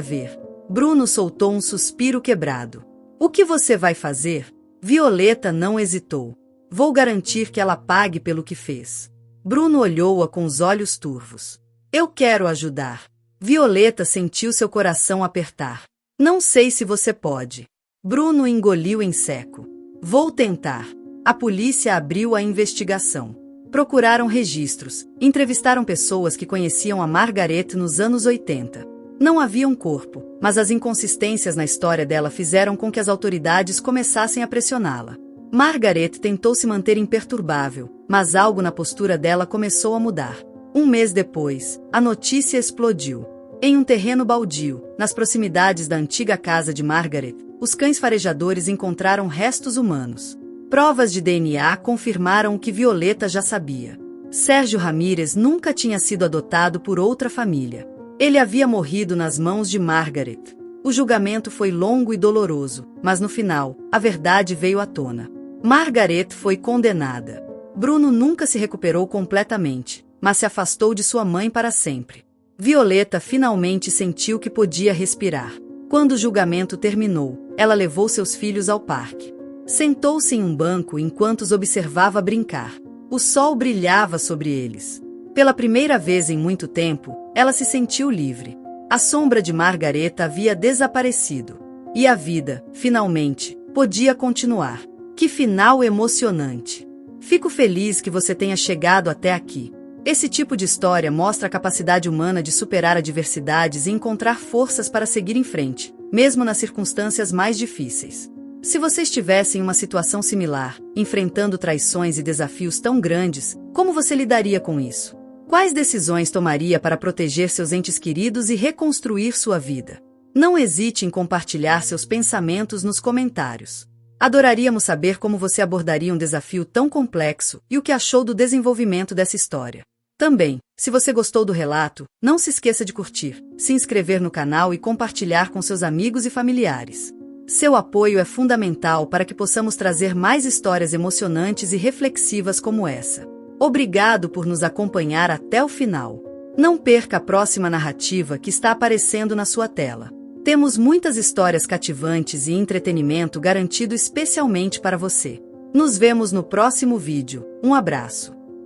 ver? Bruno soltou um suspiro quebrado. O que você vai fazer? Violeta não hesitou. Vou garantir que ela pague pelo que fez. Bruno olhou-a com os olhos turvos. Eu quero ajudar. Violeta sentiu seu coração apertar. Não sei se você pode. Bruno engoliu em seco. Vou tentar. A polícia abriu a investigação. Procuraram registros, entrevistaram pessoas que conheciam a Margaret nos anos 80. Não havia um corpo, mas as inconsistências na história dela fizeram com que as autoridades começassem a pressioná-la. Margaret tentou se manter imperturbável, mas algo na postura dela começou a mudar. Um mês depois, a notícia explodiu. Em um terreno baldio, nas proximidades da antiga casa de Margaret, os cães farejadores encontraram restos humanos. Provas de DNA confirmaram o que Violeta já sabia. Sérgio Ramírez nunca tinha sido adotado por outra família. Ele havia morrido nas mãos de Margaret. O julgamento foi longo e doloroso, mas no final, a verdade veio à tona. Margaret foi condenada. Bruno nunca se recuperou completamente, mas se afastou de sua mãe para sempre. Violeta finalmente sentiu que podia respirar. Quando o julgamento terminou, ela levou seus filhos ao parque. Sentou-se em um banco enquanto os observava brincar. O sol brilhava sobre eles. Pela primeira vez em muito tempo, ela se sentiu livre. A sombra de Margaret havia desaparecido. E a vida, finalmente, podia continuar. Que final emocionante! Fico feliz que você tenha chegado até aqui. Esse tipo de história mostra a capacidade humana de superar adversidades e encontrar forças para seguir em frente, mesmo nas circunstâncias mais difíceis. Se você estivesse em uma situação similar, enfrentando traições e desafios tão grandes, como você lidaria com isso? Quais decisões tomaria para proteger seus entes queridos e reconstruir sua vida? Não hesite em compartilhar seus pensamentos nos comentários. Adoraríamos saber como você abordaria um desafio tão complexo e o que achou do desenvolvimento dessa história. Também, se você gostou do relato, não se esqueça de curtir, se inscrever no canal e compartilhar com seus amigos e familiares. Seu apoio é fundamental para que possamos trazer mais histórias emocionantes e reflexivas como essa. Obrigado por nos acompanhar até o final. Não perca a próxima narrativa que está aparecendo na sua tela. Temos muitas histórias cativantes e entretenimento garantido especialmente para você. Nos vemos no próximo vídeo. Um abraço.